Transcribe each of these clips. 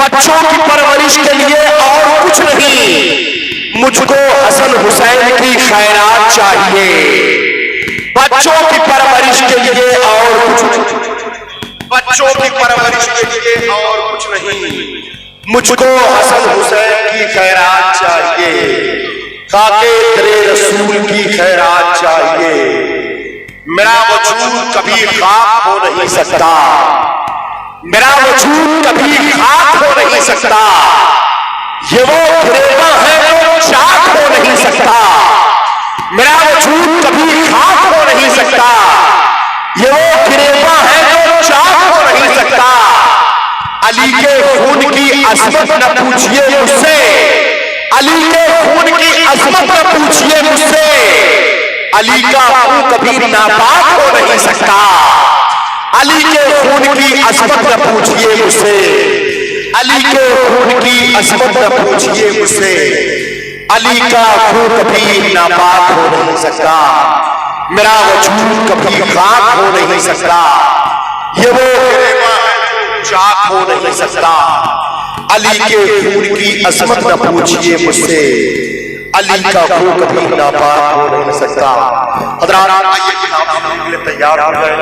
बच्चों की परवरिश के लिए और कुछ नहीं, मुझको हसन हुसैन की खैरात चाहिए। बच्चों की परवरिश के लिए और कुछ, बच्चों की परवरिश के लिए और कुछ नहीं, मुझको हसन हुसैन की खैरात चाहिए। काके तेरे रसूल की खैरात चाहिए। मेरा वजूद कभी खाक हो नहीं सकता, मेरा वजूद कभी खाक हो नहीं सकता। ये वो गिरेगा है जो चाक हो नहीं सकता। मेरा वजूद कभी खाक हो नहीं सकता। ये वो गिरेगा है जो चाक हो नहीं सकता। अली के खून की अजमत न पूछिए मुझसे, अली के खून की अजमत न पूछिए मुझसे। अली का खून कभी नापाक हो नहीं सकता। अली के खून की अजमत न पूछिए मुझसे, अली के खून की अजमत न पूछिए मुझसे। अली का खून कभी नापाक हो नहीं सकता। मेरा वजूद कभी खाक हो नहीं सकता। ये वो गिरेगा है जो चाक हो नहीं सकता। अली के खून की अजमत न पूछिए मुझसे, अली का खून कभी नापाक हो नहीं सकता। हज़रात आइए के लिए तैयार हो जाए।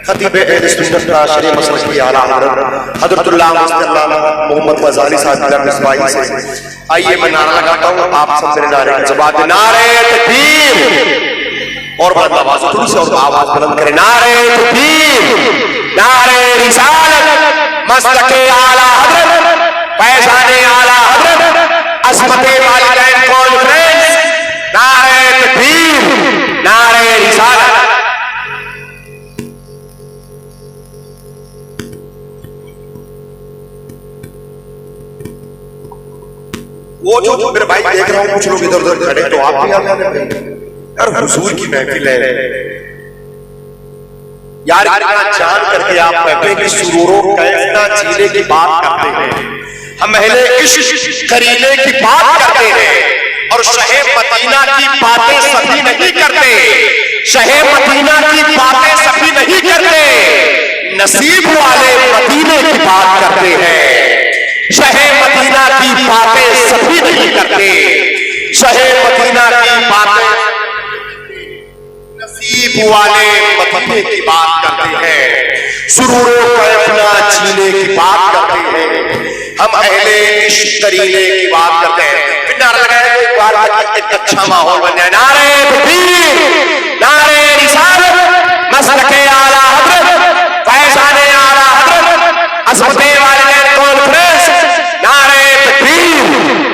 खतीब अहले सुन्नत का शरीय मसलक की आला हज़रत हज़रतुल्लाह मोहम्मद गज़ाली साहब का मिसबाही से आइए मैं नारा लगाता हूँ, आप सब मेरे नारे का जवाब दें। नारे तकबीर, और बुलंद आवाज़ थोड़ी सी और आवाज़ बुलंद करें। नारे तकबीर, नारे रिसालत, मसलके आला हज़रत, फैज़ाने आला हज़रत, अज़मते वालिदैन कॉन्फ्रेंस। नारे तकबीर, नारे रिसालत। वो जो मेरे भाई देख रहा हूँ, कुछ लोग इधर उधर खड़े, तो आप भी आ जाए यार, हुजूर की महफिल है यार। इतना जान करके आप महफिल की सुरूरों कैफना जीने की बात करते हैं, हम अहले इश्क करीने की बात करते हैं, और शहे मदीना की बातें सभी नहीं करते। शहे मदीना की बातें सभी नहीं करते, नसीब वाले मदीने की बात करते हैं। शहे मदीना की बातें सभी नहीं करते, शहे मदीना की बातें नसीब वाले मदीने की बात करते हैं। सुरूरों कैफना जीने की बात करते हैं, हम अहले इश्क करीने की बात करते हैं। फिर नारा लगाया एक बार ताकि एक अच्छा माहौल बन जाए। नारे तकबीर, नारे रिसालत, मसलके आला हज़रत, फैज़ाने आला हज़रत, अज़मते वालिदैन कॉन्फ्रेंस। नारे तकबीर,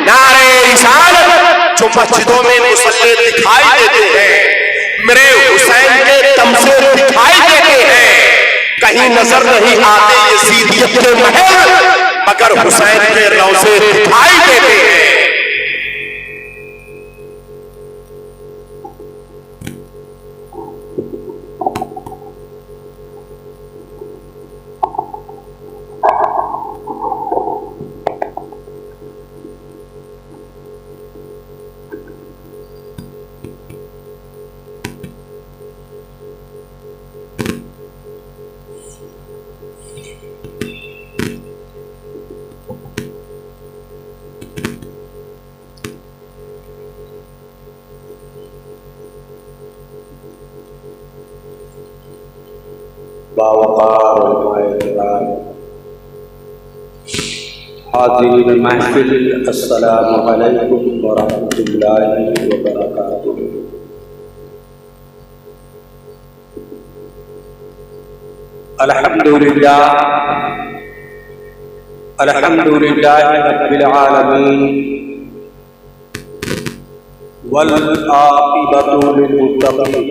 नारे रिसालत। जो मस्जिदों में मुसल्ले दिखाई देते हैं, मेरे हुसैन के तमसे दिखाई देते हैं, कहीं नजर नहीं आते यज़ीदियत के महल, मगर हुसैन के रौज़े दिखाई देते हैं। हाज़िरीन महफिल, अस्सलामु अलैकुम व रहमतुल्लाहि व बरकातुहू। अल्हम्दुलिल्लाह, अल्हम्दुलिल्लाहि रब्बिल आलमीन, वल आक़िबतु लिल मुत्तक़ीन,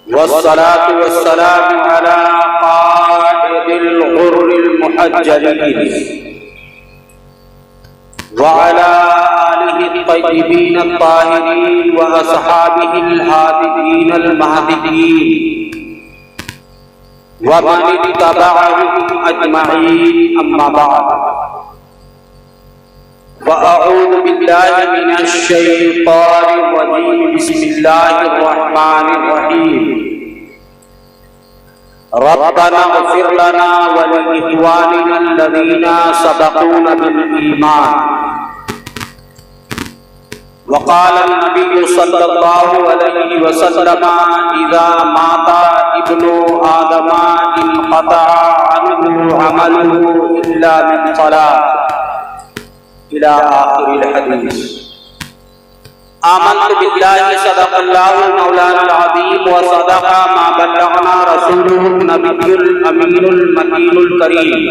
वस्सलातु वस्सलामु अला क़ाइदिल गुर्रिल मुहज्जलीन व अला आलिहि तय्यिबीन अत्ताहिरीन व अस्हाबिहिल हादियीन अल महदीयीन व मन इत्तबअहुम अजमईन। अम्मा बअद, व अऊज़ु बिल्लाहि मिनश शैतानिर रजीम। बिस्मिल्लाहिर रहमानिर रहीम। रब्बना इग़फिर लना व लिइख़वानिना अल्लज़ीना सबक़ूना बिल ईमान। वक़ाल नबी सल्लल्लाहु अलैहि वसल्लम इज़ा माता इब्नु आदम इनक़तअ अन्हु अमलुहु इल्ला मिन सलात इला आखिरिल हदीस। आमन्तु बिल्लाहि सदक़ल्लाहुल मौलानाल अज़ीम व सदक़ा मा बल्लगना रसूलुहुन नबियुल अमीनुल मकीनुल करीम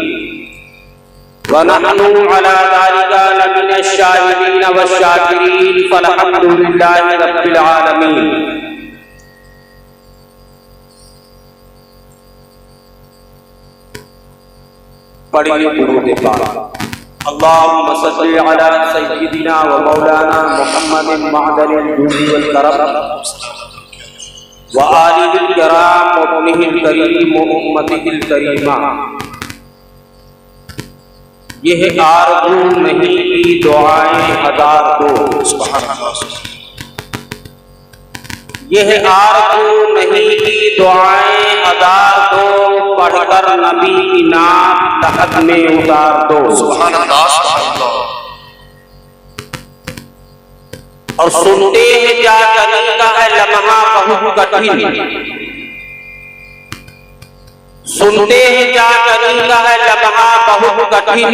व नहनु अला ज़ालिका लमिनश शाहिदीन वश्शाकिरीन फल्हम्दुलिल्लाहि रब्बिल आलमीन। पढ़िए दुरूद पाक। अल्लाहुम्मा सल्लि अला सय्यिदिना व मौलाना मुहम्मदिन मअदनिल जूदी वल करम व आलिहिल किराम व उम्मिहिल करीम व उम्मतिहिल करीमा। यह आरज़ू नहीं की दुआएं हजार दो। यह आरज़ू नहीं की दुआएं हजार दो, पढ़कर नबी की नाम तहत में उतार दो। और सुनते हैं क्या तरीका है लम्हा बहुत कठिन, सुनते हैं क्या तरीका है लम्हा बहुत कठिन,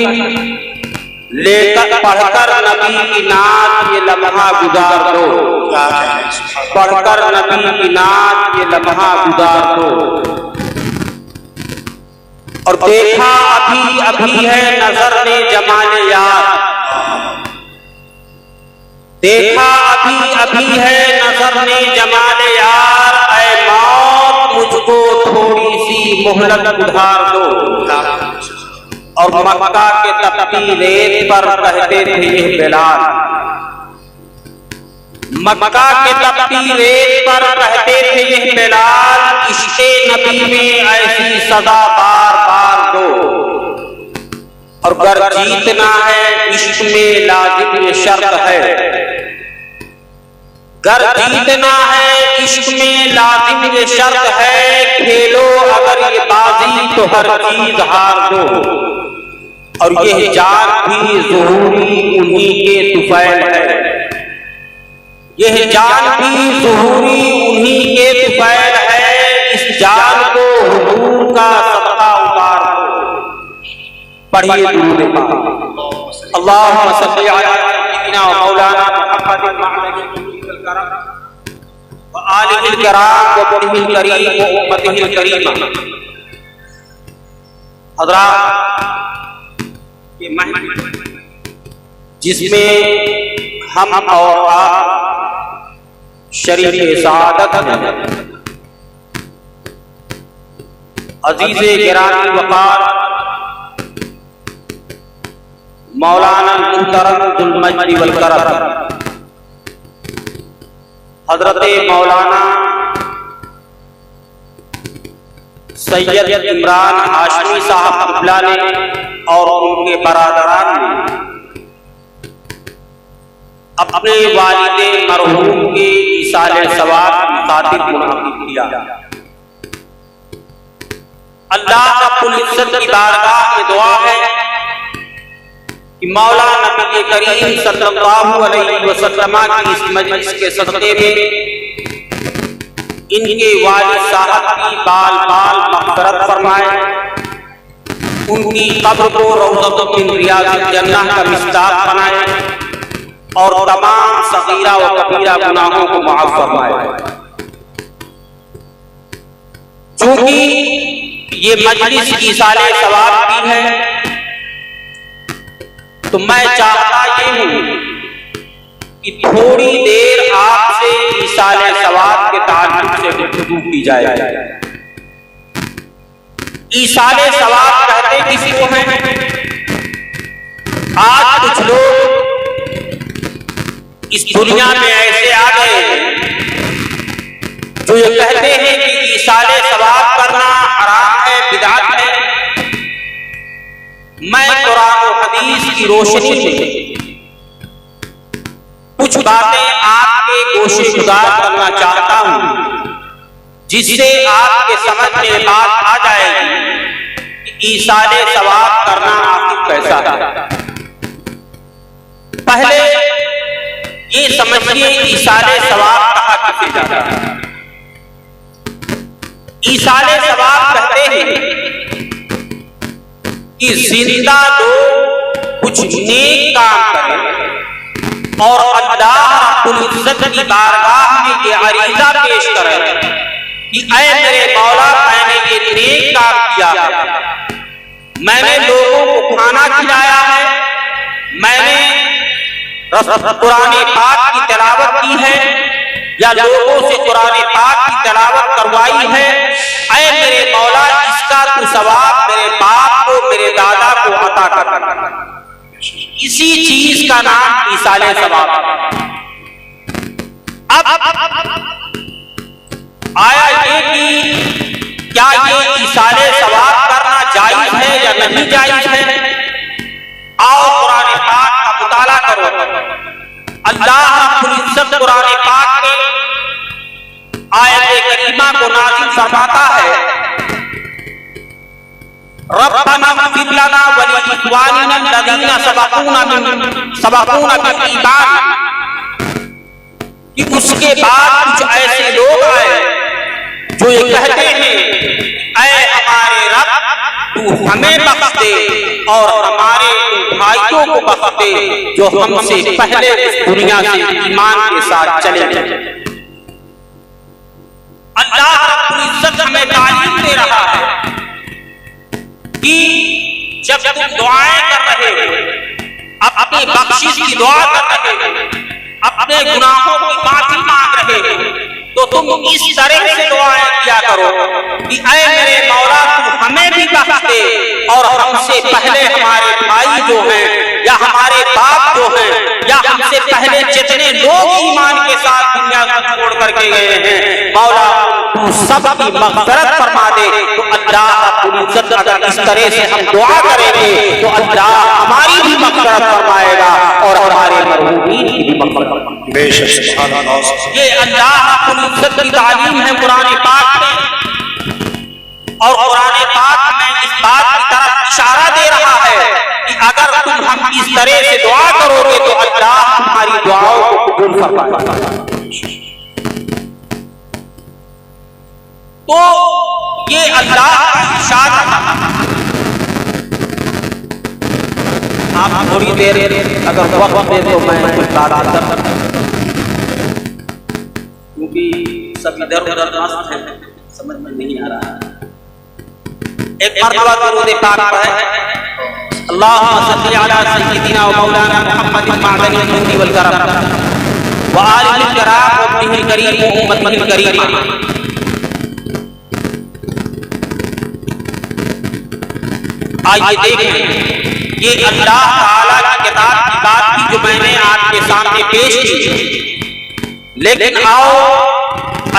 लेकर पढ़कर नबी की नात ये लम्हा गुजार दो। पढ़कर नबी की नात ये लम्हा गुजार दो। और देखा अभी अभी है नजर ने जमाने यार, देखा अभी अभी है नजर ने जमाने यार, ऐ मौत मुझको थोड़ी सी मोहलत उधार दो। और मक्का के तपती रेत पर कहते थे ये बिलाल, मक्का के तपती रेत पर कहते थे ये बिलाल, इश्क़े नबी में ऐसी सदा बार बार दो। और अगर जीतना है इश्क में लाजिम ये शर्त है, गर जीतना है इश्क में लाजिम ये शर्त है, खेलो अगर ये बाजी तो हर चीज हार दो। और यह जान भी ज़ुहूरी उन्हीं के तुफैल है, यह जान भी ज़ुहूरी उन्हीं के तुफैल है, इस जान को हुजूर का सदका उतार दो। पढ़िए दुरूद पाक। अल्लाहुम्मा सल्लि अला सय्यिदिना व मौलाना मुहम्मदिन मअदनिल जूदी वल करम व आलिहिल किराम व उम्मिहिल करीम व उम्मतिहिल करीमा। हज़रात, ये महफिल जिसमें हम और आप शरीफ सआदत हैं, अजीज़े गिरामी वक़ार मौलाना मुहतरम जुल मजदी वल करम हजरत मौलाना सैयद इमरान हाशमी साहब क़िबला ने और उनके बरादरान ने अपने वालिदे मरहूम के इसाले सवाब की खातिर मुनाफिक किया। अल्लाह रब्बुल इज्जत की बारगाह में दुआ है कि मौला नबी करीम सल्लल्लाहु अलैहि वसल्लम की इस मजलिस के सदक़े में इनके वालिद साहब की बाल बाल मग़फ़िरत फरमाए, उनकी कब्र को रौज़तुम मिन रियाज़िल जन्नह का मिस्ताक बनाए और तमाम सगीरा व कबीरा गुनाहों को माफ़ फरमाए। चूंकि ये मजलिस ईसाले सवाब की है, तो मैं चाहता ये हूं कि थोड़ी देर आपसे ईसाले सवाब के ताल्लुक से गुफ्तगू की जाए। ईसाले सवाब कहते किसी को हैं? आज कुछ लोग इस दुनिया में ऐसे आ गए जो ये कहते हैं कि ईसाले सवाब करना हराम है, बिदअत है। मैं कुरान और हदीस की रोशनी में कुछ बातें आपके गोशे गुजार करना चाहता हूं, जिससे आपके समझ में बात आ जाएगी कि ईसाले सवाब करना आखिर कैसा है। पहले ये समझिए ईसाले सवाब कहा किसे जाता है। ईसाले सवाब कहते हैं कि जिंदा लोग कुछ नेक काम करें और अल्लाह रब्बुल इज्जत की बारगाह में ये अरीज़ा पेश करें कि ऐ मेरे मौला, मैंने ये नेक काम किया है, मैंने लोगों को खाना खिलाया है, मैंने कुरान पाक की तिलावत की है या लोगों से कुरान पाक की तिलावत करवाई है, ऐ मेरे मौला, इसका तू सवाब मेरे बाप को, मेरे दादा को अता कर। इसी चीज का नाम ईसाले सवाब। अब आया ये कि क्या ये ईसाले सवाब करना जायज है या नहीं जायज है। आओ कुरान पाक का मुताला करो। अल्लाह रब्बुल इज्जत कुरान पाक में आयत करीमा को नाज़िल फरमाता है, रब्बना इग़फिर लना व लिइख्वानिना अल्लज़ीना सबक़ूना बिल ईमान, कि उसके बाद कुछ ऐसे लोग आए जो ये कहते हैं, ऐ हमारे रब, तू हमें बख्श दे और हमारे भाइयों को बख्श दे जो हमसे पहले इस दुनिया से ईमान के साथ चले गए। अल्लाह रब्बुल इज्जत हमें तालीम दे रहा है कि जब तुम दुआएं कर रहे हो, अपनी बख्शिश की दुआ कर रहे हो, अपने गुनाहों की माफी मांग रहे हो, तो तुम इस तरह से दुआएं किया करो कि ऐ मेरे मौला, तू हमें भी बख्श दे और हमसे पहले हमारे भाई जो हैं या हमारे बाप जो हैं या हमसे पहले जितने लोग ईमान के साथ दुनिया को छोड़ करके गए हैं, मौला तू सबकी मग़फ़िरत फरमा दे। तो अल्लाह रब्बुल इज्जत अगर इस तरह से हम दुआ करेंगे तो अल्लाह हमारी भी मग़फ़िरत फरमाएगा और हमारे मरहूमीन की भी मग़फ़िरत फरमाएगा। बेशक सुभान अल्लाह। ये अल्लाह रब्बुल इज्जत की तालीम है कुरान पाक में, और कुरान पाक में इस बात की तरफ इशारा दे रहा है कि अगर तुम हम इस तरह से दुआ करोगे तो अल्लाह तुम्हारी दुआओं को कबूल फरमाएगा। तो ये अल्लाह का इरशाद आप थोड़ी देर अगर वक्त दे तो मैं कुछ बात कर, क्योंकि सब इधर उधर मस्त है, समझ में नहीं आ रहा है। एक मरतबा दुरूद पाक पढ़े, अल्लाहुम्मा सल्लि अला सय्यिदिना व मौलाना मुहम्मदिन मअदनिल जुदी वल करम व आलिहिल किराम व इब्निहिल करीम व उम्मतिहिल करीमा। आइए देखें ये अल्लाह ताला की किताब की बात थी जो मैंने आपके सामने पेश की, लेकिन आओ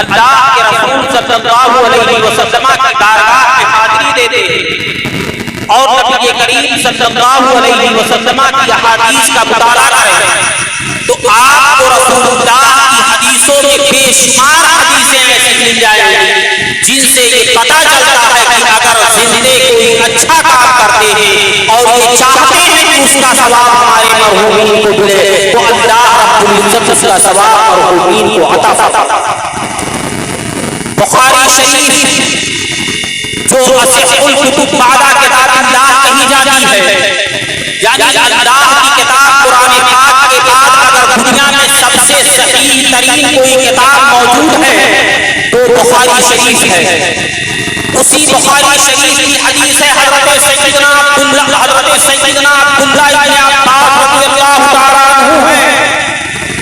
अल्लाह के रसूल सल्लल्लाहु अलैहि वसल्लम की बारगाह में हाजिरी देते और नबी करीम सल्लल्लाहु अलैहि वसल्लम की अहादीस का मुताला करें तो आपको रसूलुल्लाह की हदीसों में बेशुमार हदीसें ऐसी मिल जाएंगी जिनसे ये पता चलता है कि अगर जिंदे कोई अच्छा काम करते हैं और ये चाहते हैं कि उसका सवाब हमारे मरहूमीन को मिले तो अल्लाह रब्बुल इज्जत उसका सवाब मरहूमीन को अता फरमाता। बुखारी शरीफ जो असहुल कुतुब बादा किताबुल्लाह कही जाती है, यानी अल्लाह की किताब कुरान पाक के बाद अगर दुनिया में सबसे सही तरीन कोई किताब मौजूद है तो बुखारी शरीफ है। उसी बुखारी शरीफ की हदीस है हज़रत सय्यदना अब्दुल्लाह इब्न अब्बास रज़ियल्लाहु तआला अन्हु है,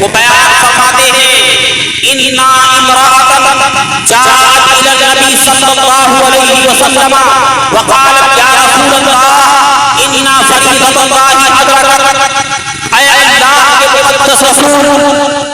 वो बयान फरमाते हैं, इन्ना इम्राअतन जाअत इला नबी सल्लल्लाहु अलैहि वसल्लम व क़ालत या रसूलल्लाह इन्ना फरीदतुल्लाहि अदरकत। ऐ अल्लाह के मुक़द्दस रसूल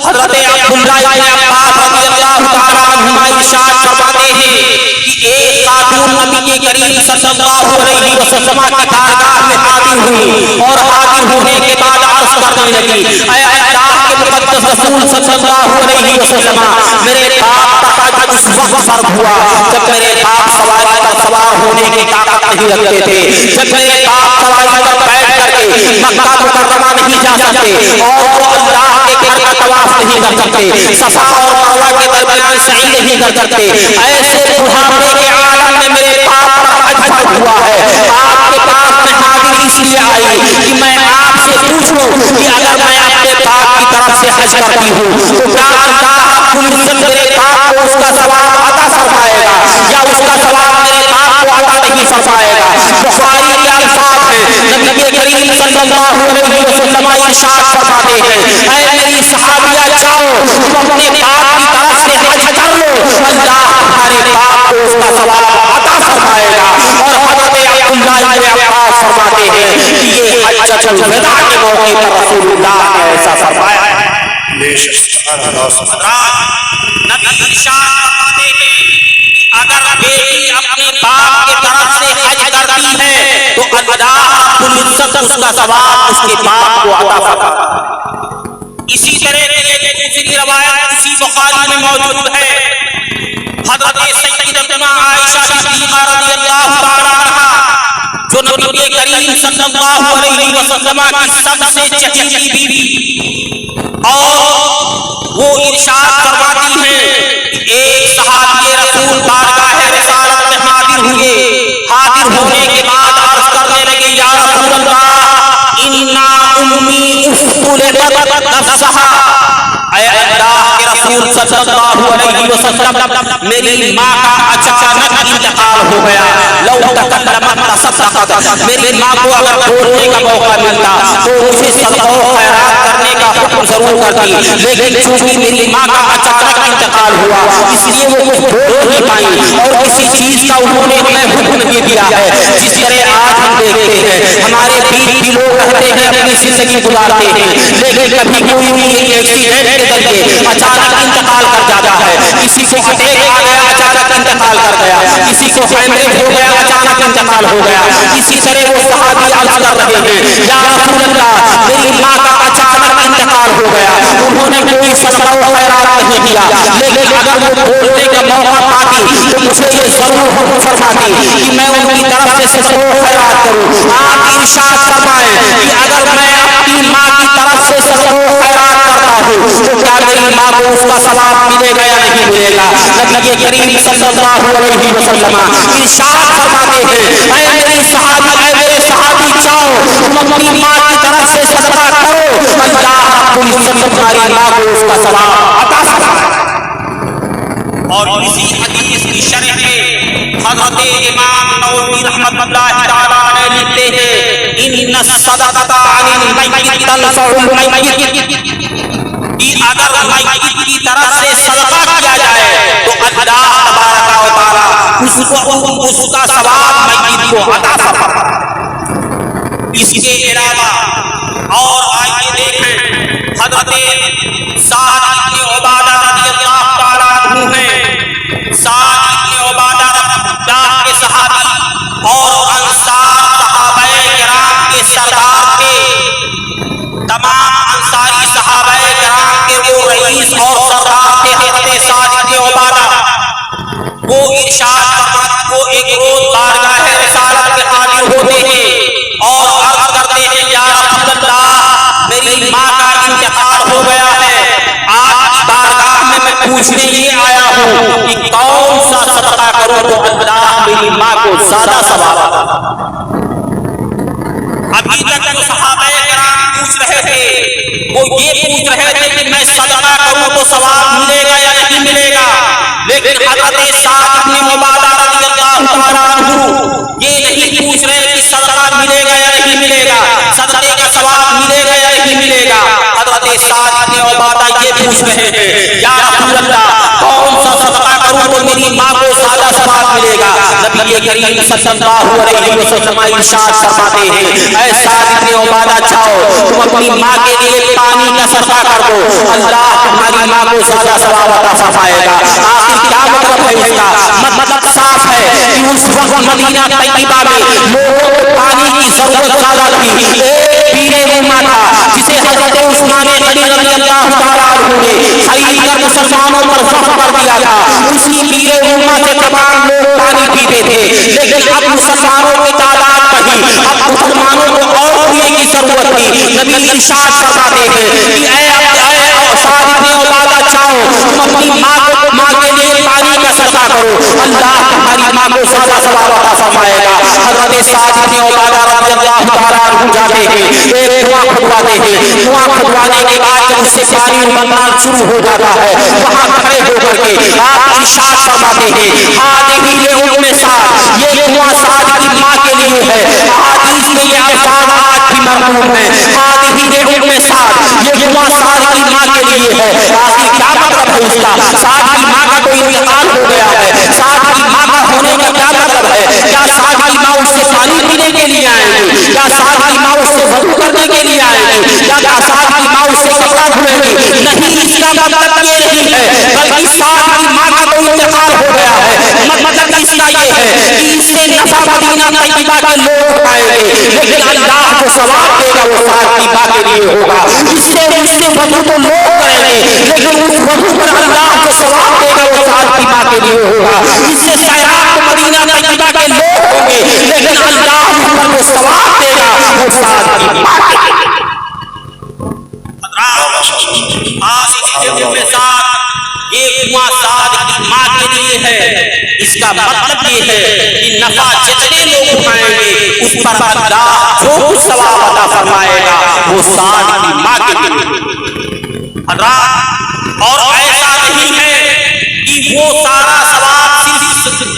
हज़रत अब्दुल्लाह इब्न अब्बास रज़ियल्लाहु तआला अन्हुमा इरशाद फरमाते हैं कि एक खातून नबी करीम सल्लल्लाहु अलैहि वसल्लम की बारगाह में हाजिर हुई और हाजिर होने के बाद अर्ज़ करने लगी, ऐ अल्लाह के मुक़द्दस मुक़द्दस रसूल सल्लल्लाहु अलैहि वसल्लम मेरे बाप का उस वक्त फर्क हुआ जब मेरे बाप सवारी पर सवार होने की ताकत नहीं रखते थे, जब मेरे बाप सवारी पर बैठ करके मक्का मुकर्रमा नहीं जा सकते और वो अल्लाह के घर का तवाफ नहीं कर सकते, सफा और मरवा के दरमियान सही नहीं कर सकते। ऐसे बुढ़ापे के आलम में मेरे बाप का हज फर्क हुआ है। आपके पास में हाजिर इसलिए आई कि मैं आपसे पूछूं कि अगर मैं अपने बाप की तरफ से हज करती हूँ तो क्या अल्लाह रब्बुल इज्जत मेरे बाप को उसका सवाब अता फरमाएगा या उसका सवाब मेरे बाप को अता नहीं फरमाएगा। बुखारी के अल्फाज हैं, नबी करीम सल्लल्लाहु अलैहि वसल्लम इरशाद फरमाते हैं, ऐ मेरी सहाबिया जाओ तुम अपने बाप की तरफ से हज कर लो, अल्लाह तुम्हारे बाप को उसका सवाब अता फरमाएगा। और हज़रत अब्दुल्लाह इब्न अब्बास फरमाते हैं कि ये हज्जतुल वदा के मौके पर रसूलुल्लाह ने ऐसा फरमाया है। नबी इरशाद फरमाते हैं अगर बेटी अपने बाप के तरफ से हज करती है तो अल्लाह रब्बुल इज्जत उसका सवाब उसके बाप को अता फरमाता। इसी तरह की एक दूसरी रवायत इसी बुखारी में मौजूद है। हज़रत सय्यदतुना आयशा सिद्दीक़ा रज़ियल्लाहु तआला अन्हा जो नबी करीम सल्लल्लाहु अलैहि वसल्लम की सबसे चचेरी बीवी, और वो इरशाद फरमाती हैं कि एक सहाबी रसूल बारगाह रिसालत में हाजिर हुए। हाजिर होने के बाद अर्ज करने लगे, या रसूल अल्लाह इन्ना उम्मी उफ़्तुलत नफ़्सहा, ऐ अल्लाह के रसूल सल्लल्लाहु अलैहि वसल्लम मेरी माँ का अचानक इंतकाल हो गया। लौ तकल्लमत तसद्दक़त, मेरी माँ को अगर बोलने का मौका मिलता तो उसे सदका और खैरात करने का हुक्म जरूर करती, लेकिन चूंकि मेरी माँ का अचानक इंतकाल हुआ इसलिए वो कुछ बोल नहीं पाई और किसी चीज का उन्होंने हमें हुक्म नहीं दिया है। जिस तरह आज हम देखते हैं हमारे बीच भी लोग रहते हैं, अपनी जिंदगी गुजारते हैं, लेकिन कभी कोई भी एक्सीडेंट के जरिए अचानक इंतकाल कर जाता है, किसी को अटैक आ गया अचानक इंतकाल कर गया, किसी को हेमरेज हो गया अचानक इंतकाल हो गया। इसी तरह वो सहाबी अर्ज कर रहे हैं, या रसूल अल्लाह मेरी माँ का अचानक इंतकाल हो गया, उन्होंने कोई सदका और खैरात नहीं किया, लेकिन अगर वो बोलने का मौका पाती तो मुझे ये जरूर हुक्म फरमाती कि मैं उनकी तरफ से सदका और खैरात करूं। आप इरशाद फरमाएं कि अगर मैं अपनी माँ की तरफ से सदका और खैरात करता हूं तो क्या मेरी माँ को उसका सवाब मिलेगा या नहीं मिलेगा। नबी करीम सल्लल्लाहु अलैहि वसल्लम इरशाद फरमाते हैं, ऐ मेरे सहाबी जाओ तुम अपनी माँ की तरफ से सदका करो, अल्लाह रब्बुल इज्जत तुम्हारी माँ को उसका सवाब अता फरमाएगा। और इसी हदीस की शरह में हज़रत इमाम नववी रहमतुल्लाह तआला अलैह लिखते हैं, इन्ना सदक़ता अनिल मय्यित तनफ़उल मय्यित, कि अगर मय्यित की तरफ से सदका किया जाए तो अल्लाह तबारक व तआला उसका सवाब मय्यित को अता फरमाता। इसके अलावा और आइए देखें हज़रत साद इब्न उबादा रज़ियल्लाहु तआला अन्हु हैं। साद इब्न उबादा रज़ियल्लाहु के सहाबी और अंसार सहाबाए किराम के सरदार थे। तमाम अंसारी सहाबाए किराम के वो रईस और सरदार थे हज़रत साद इब्न उबादा। वो इरशाद फरमाते, वो एक रोज बारगाह रिसालत में हाजिर होते हैं और अर्ज करते हैं, या रसूल अल्लाह मेरी माँ का इंतकाल हो गया है, आपकी बारगाह में मैं पूछने ये आया हूँ कि कौन सा सदका करूं तो अल्लाह मेरी माँ को ज्यादा सवाब अता फरमाए। अभी तक जो सहाबाए किराम पूछ रहे थे वो ये पूछ रहे थे कि मैं सदका करूं तो सवाब मिलेगा या नहीं मिलेगा, लेकिन हज़रत साद इब्न उबादा रज़ियल्लाहु तआला अन्हु ये नहीं पूछ रहे कि सदका मिलेगा या नहीं मिलेगा, सदके का सवाब मिलेगा या नहीं मिलेगा। हज़रत साद इब्न उबादा ये पूछ रहे हैं, या रसूल अल्लाह कौन सा सदका करूं तो मेरी माँ को ज्यादा सवाब मिलेगा। नबी करीम सल्लल्लाहु अलैहि वसल्लम इरशाद फरमाते हैं, ऐ साद इब्न उबादा जाओ तुम अपनी माँ के लिए पानी का सदका कर दो, अल्लाह तुम्हारी माँ को ज्यादा सवाब अता फरमाएगा। आखिर क्या मतलब है इसका? मतलब साफ है कि उस वक्त मदीना तैयबा में लोगों को पानी की जरूरत ज्यादा थी। एक पीरे उम्मा था जिसे हज़रत उस्मान गनी रज़ियल्लाहु तआला ने मुसलमानों पर ज़ब्त कर दिया था, उसी पीरे उम्मा से तमाम लोग पानी पीते थे। लेकिन अब मुसलमानों की तादाद बढ़ी, अब मुसलमानों को और कुएं की जरूरत थी। नबी इरशाद फरमाते हैं कि साद इब्न उबादा चाहो तुम अपनी माँ के लिए पानी का सदका करो, अल्लाह तुम्हारी माँ को ज़्यादा सवाब अता फरमाएगा। हज़रत साद इब्न उबादा रज़ियल्लाहु तआला अन्हु जाते हैं, एक कुआं खुदवाते हैं। कुआं खुदवाने के बाद जब उससे पानी उबलना शुरू हो जाता है, वहां खड़े होकर के आप इरशाद फरमाते हैं, हादिही उम्मे साद, ये कुआं साद की माँ के लिए है। हदीस में ये अल्फाज आज भी मरहूम है, हादिही उम्मे साद, ये कुआं साद की माँ के लिए है। आखिर क्या मतलब है इसका? साद की माँ का कोई इंतकाल हो गया है, साद की माँ का होने का क्या मतलब है? क्या साद की माँ उससे पानी पीने के लिए आएगी? क्या साद की माँ उससे वजू करने के लिए आएगी? क्या साद की माँ उससे कपड़ा धुएगी? नहीं, इसका मतलब ये नहीं है, बल्कि साद की माँ का कोई इंतकाल हो गया है। मतलब इसका ये है कि इससे नफा मदीना तैयबा के लोग उठाएंगे, लेकिन अल्लाह जो सवाब देगा वो साद की माँ के लिए होगा। इससे वजू तो लोग करेंगे, लेकिन उस वजू पर अल्लाह जो सवाब देगा वो साद की माँ के लिए होगा। इससे सयाहत मदीना तैयबा के लोग होंगे, लेकिन अल्लाह उस पर जो सवाब देगा वो साद की माँ के लिए। ये कुआं साद की माँ के लिए है। इसका मतलब ये है कि नफा जितने लोग उठाएंगे उस पर अल्लाह जो कुछ सवाब अता फरमाएगा वो साद की माँ के लिए। और ऐसा नहीं है कि वो सारा सवाब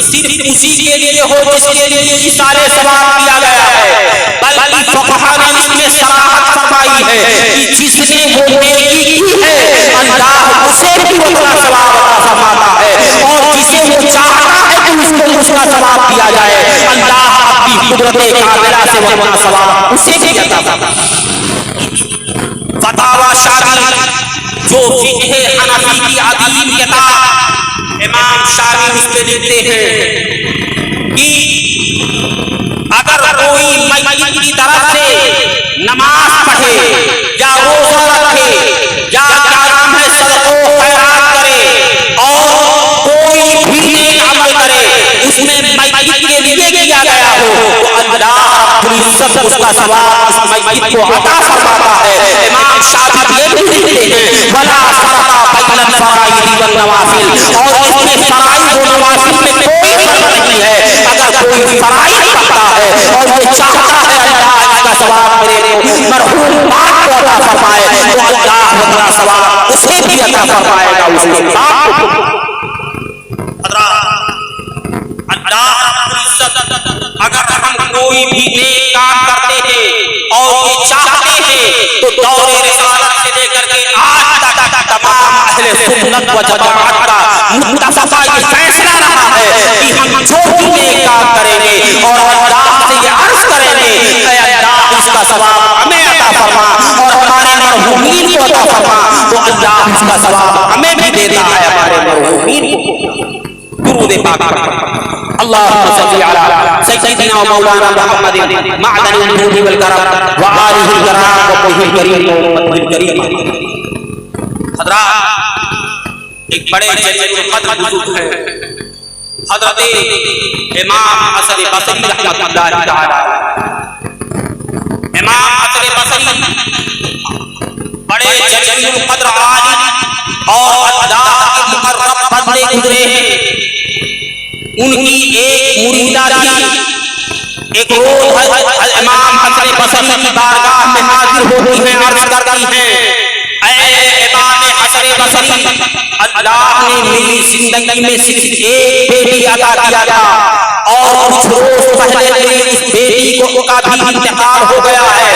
सिर्फ उसी के लिए हो जिसके लिए ये सारे सवाब किया गया है, बल्कि फुक़हा ने इसमें सराहत फरमाई है कि जिसने वो नेकी की है अल्लाह उसे भी उतना सवाब अता फरमाता है, और जिसे वो चाहता है कि उसको उसका सवाब दिया जाए अल्लाह अपनी कुदरत कामिला से वो अपना सवाब उसे भी देता है। फतावा शारी जो फिक़्ह हनफी की अदीम किताब, इमाम शारी उसमें लिखते हैं कि अगर कोई मय्यत की तरफ से नमाज पढ़े या रोजा रखे या क्या नाम है सदका खैरात करे और कोई भी नेक अमल करे उसमें मय्यत के लिए किया गया हो तो अल्लाह रब्बुल इज्जत उसका सवाब उस मय्यत को अता फरमाता है। इमाम शाफी ये भी लिखते हैं वला फरका बैनल फराइद वन नवाफिल, और इसमें फराइद और नवाफिल में कोई फर्क नहीं है। अगर कोई फराइद करता है और ये चाहता है अल्लाह इसका सवाब मेरे मरहूम बाप को अता फरमाए तो अल्लाह अपना सवाब उसे भी अता फरमाएगा, उसके बाप को। अगर हम कोई भी नेक काम करते हैं और ये चाहते हैं तो दौरे रिसालत से लेकर के आज तक तमाम अहले सुन्नत व जमाअत का मुत्तफ़क़ा ये फैसला रहा है कि हम जो भी नेक काम करेंगे और अल्लाह से ये अर्ज़ करेंगे कि अल्लाह इसका सवाब हमें अता फरमा और हमारे मरहूमीन को अता फरमा, तो अल्लाह इसका सवाब हमें भी देता है, हमारे मरहूमीन को। दुरूद पाक अल्लाहुम्मा सल्ली अला सय्यिदिना व मौलाना मुहम्मदिन मअदनिल जूदी वल करम व आलिहिल किराम व कुल्लिल करीम व उम्मतिल करीम। हज़रात, एक बड़े जलील कद्र बुजुर्ग है हज़रत इमाम हसन बसरी रहमतुल्लाह तआला। इमाम हसन बसरी बड़े जलील कद्र आलिम और अल्लाह के मुकर्रम बंदे गुजरे हैं। उनकी एक मुरीदा थी, एक रोज इमाम हसन बसरी की बारगाह में हाजिर होती है, अर्ज करती है ऐ इमाम हसन बसरी, अल्लाह ने मेरी जिंदगी में सिर्फ एक बेटी अता किया था और कुछ रोज पहले मेरी उस बेटी का भी इंतकाल हो गया है।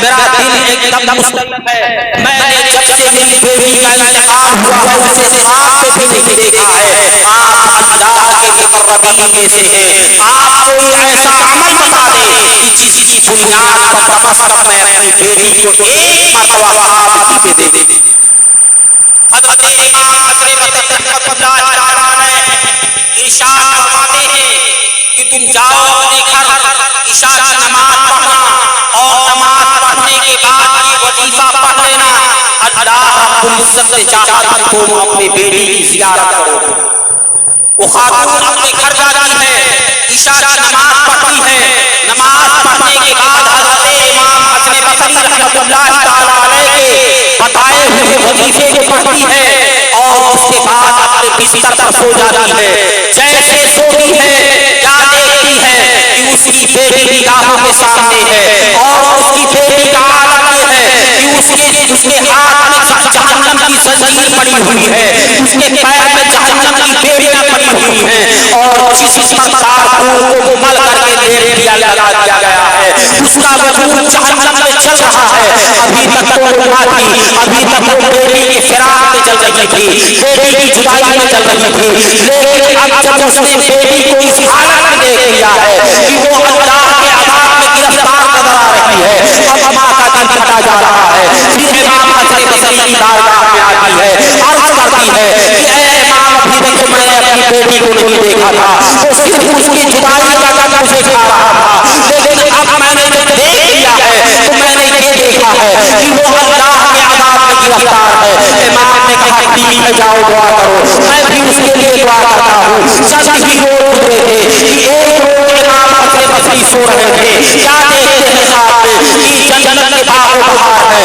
मेरा दिल एकदम मुस्तक़िल है। मैंने जब से मेरी बेटी का इंतकाल हुआ है उसे ख्वाब में भी नहीं देखा है। आप अल्लाह के मुक़र्रबीन में से हैं, आप कोई ऐसा अमल बता दें कि जिसकी बुनियाद पर कम से कम मैं अपनी बेटी को एक मरतबा ख्वाब भी दे दे। हज़रत इमाम हसन रहमतुल्लाह तआला ने इरशाद फरमाते हैं कि तुम जाओ अपने घर इशा की नमाज पढ़ना और नमाज पढ़ने के बाद ये वजीफा पढ़ लेना। अल्लाह रब्बुल इज्जत ने चाहा कि तुम अपने बेटी की ज़ियारत करो। वो खातून अपने घर जाती है, इशा की नमाज पढ़ती है, नमाज पढ़ने के बाद हज़रत इमाम हसन बसरी रहमतुल्लाह तआला अलैह के बताए हुए वजीफे को पढ़ती है और उसके बाद अपने बिस्तर पर सो जाती है। जैसे सोती है क्या देखती है कि उसकी बेटी निगाहों के सामने है और उसकी बेटी का आलम ये है कि उसके हाथ में जहन्नम की जंजीर पड़ी हुई है, उसके पैर में जहन्नम की बेड़ियां पड़ी हुई हैं और जिस मकदार को मल करके लेट दिया लगा दिया गया है उसका वजूद जहन्नम में चल रहा है। अभी तक तो उम्मा थी, अभी तक वो बेटी की फिराक में चल रही थी, बेटी की जुदाई में चल रही थी, लेकिन अब जब उसने बेटी को इस हालत में देख लिया है कि वो अल्लाह के अज़ाब में गिरफ्तार नजर आ रही है, अब माँ का दिल फटा जा रहा है। फिर इमाम हसन बसरी की बारगाह में आती है, अर्ज करती है कि ऐ इमाम, अभी तक मैंने अपनी बेटी को नहीं देखा था, वो सिर्फ उसकी जुदाई का गम मुझे खा रहा था, लेकिन अब मैंने जब देख लिया है तो मैंने ये देखा है कि वो अल्लाह के अज़ाब में गिरफ्तार है। इमाम ने कहा टीवी में जाओ दुआ करो, मैं भी उसके लिए दुआ करता हूँ। जब भी रोज उठते थे कि एक रोज इमाम हसन बसरी सो रहे थे, क्या देखते हैं साथ में कि जन्नत के बागों बहार है,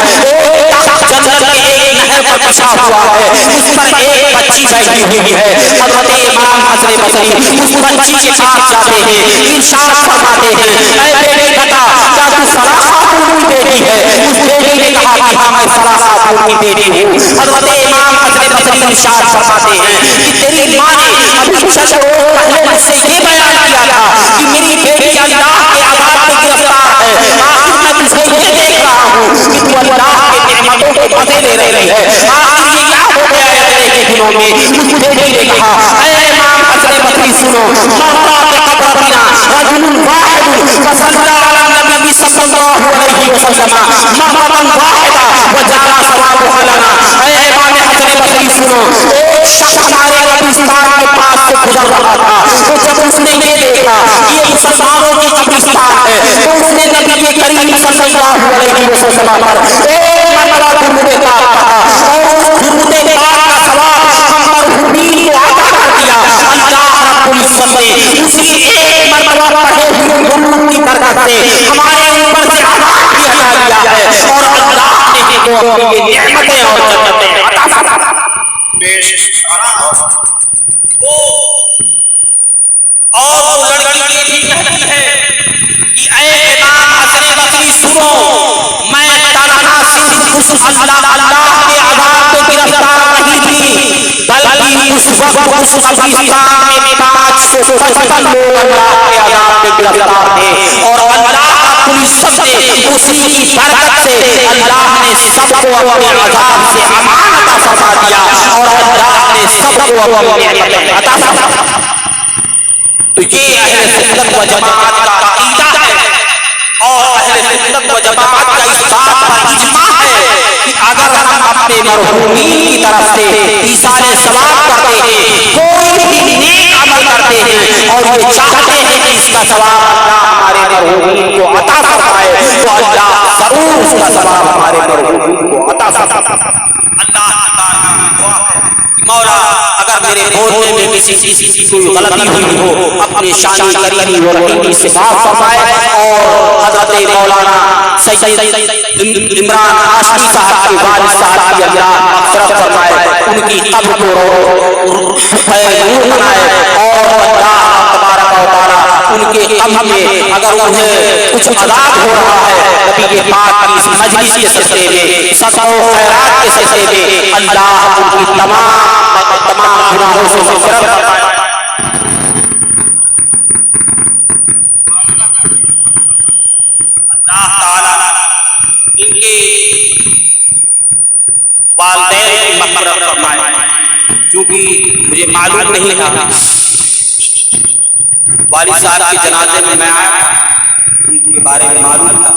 जन्नत के एक नहर पर बिछा हुआ है, उस पर एक बच्ची बैठी हुई है। हज़रत इमाम हसन बसरी उस बच्ची के पास जाते हैं, इरशाद फरमाते हैं, ऐ बेटी बता, क्या तू सलासातुल की बेटी है? उस बेटी ने कहा कि हाँ मैं सलासातुल की बेटी हूँ। हज़रत इमाम हसन बसरी इरशाद फरमाते हैं कि तेरी माँ ने अभी कुछ रोज पहले मुझसे ये बयान किया था कि मेरी बेटी अल्लाह के अज़ाब में गिरफ्तार है, आखिर मैं तुझे ये देख रहा हूँ कि तू अल्लाह के नेमतों के मजे ले रही है, आखिर ये क्या हो गया है तेरे के दिनों में? उस बेटी ने कहा, ऐ इमाम हसन बसरी सुनो, मौला के कब्र बिना रजुल वाहिद फसल्ला अला नबी सल्लल्लाहु अलैहि वसल्लम महमदन वाहिदा व जअला सवाबुहा लना। ऐ इमाम हसन बसरी सुनो, एक शख्स हमारे कब्रिस्तान के पास से गुजर रहा था, तो जब उसने ये देखा कि ये मुसलमानों की कब्रिस्तान है तो उसने नबी के करीम सल्लल्लाहु अलैहि वसल्लम पर एक मरतबा दुरूद पाक पढ़ा और उस दुरूद पाक का सवाब हम मरहूमीन को अता कर दिया। अल्लाह रब्बुल इज्जत ने उसी एक मरतबा पढ़े हुए दुरूद की बरकत से हमारे ऊपर से अज़ाब भी हटा दिया है और अल्लाह ने हमको अपनी नेमतें और जन्नतें अता फरमा पेश और वो लड़की ये भी कहती है कि ऐ इमाम हसन बसरी सुनो, मैं तन्हा सिर्फ उस अल्लाह के अज़ाब में गिरफ्तार नहीं थी, बल्कि उस वक्त उस कब्रिस्तान में 555 लोग अल्लाह के अज़ाब में गिरफ्तार थे और अल्लाह रब्बुल इज्जत ने उसी की बरकत से अल्लाह ने सबको अपने अज़ाब से अमान अता फरमा दिया और अल्लाह ने सबको अपनी नेमतें अता फरमा। तो ये अहले सुन्नत व जमात का अकीदा है और अहले सुन्नत व जमात का इस बात पर इज्मा है कि अगर हम अपने मरहूमीन की तरफ से ईसारे सवाब करते हैं, कोई भी नेक अमल करते हैं और ये चाहते हैं कि इसका सवाब अल्लाह हमारे मरहूमीन को अता फरमाए, तो अल्लाह जरूर उसका सवाब हमारे मरहूमीन को अता फरमाए। अल्लाह ताला दुआ है मौला, अगर मेरे बोलने में किसी की कोई गलती हुई हो अपने शान करीमी व रहीमी से माफ फरमाए और हज़रत मौलाना सैयद इमरान हाशमी साहब के वालिद साहब की अल्लाह मग़फ़िरत फरमाए, उनकी कब्र को नूर बनाए और अल्लाह तबारक व तआला उनके कब्र में अगर उन्हें कुछ अज़ाब हो रहा है नबी के पाक की इस मजलिस के सिलसिले में, सदक़ा व खैरात के सिलसिले में अल्लाह उनकी तमाम गुनाहों से मग़फ़िरत फरमाए। अल्लाह ताला इनके वालिदैन की मग़फ़िरत फरमाए, क्योंकि मुझे मालूम नहीं था, वालिद साहब के जनाजे में मैं आया, उनके बारे में मालूम था।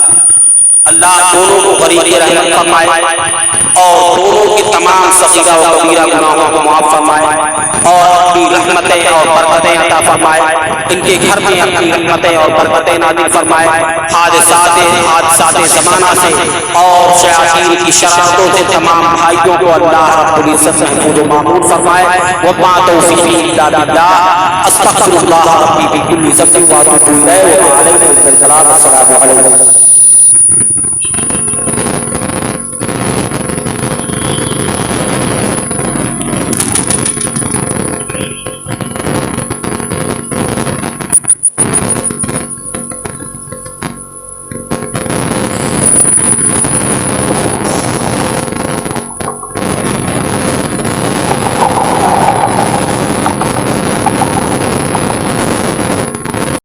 अल्लाह दोनों को गरीब रहमत फरमाए और दोनों की तमाम सगीरा व कबीरा गुनाहों को माफ फरमाए और अपनी रहमतें और बरकतें अता फरमाए। इनके घर में अपनी रहमतें और बरकतें नाज़िल फरमाए। हादसात ज़माना से और शयातीन की शरारतों से तमाम भाइयों को अल्लाह रब्बुल इज्जत महफूज व मामून फरमाए। वमा तौफीक़ी इल्ला बिल्लाह। अस्तग़फिरुल्लाह रब्बी बिकुल्ली ज़ंबिन व अतूबु इलैहि व अलैहि वसल्लम।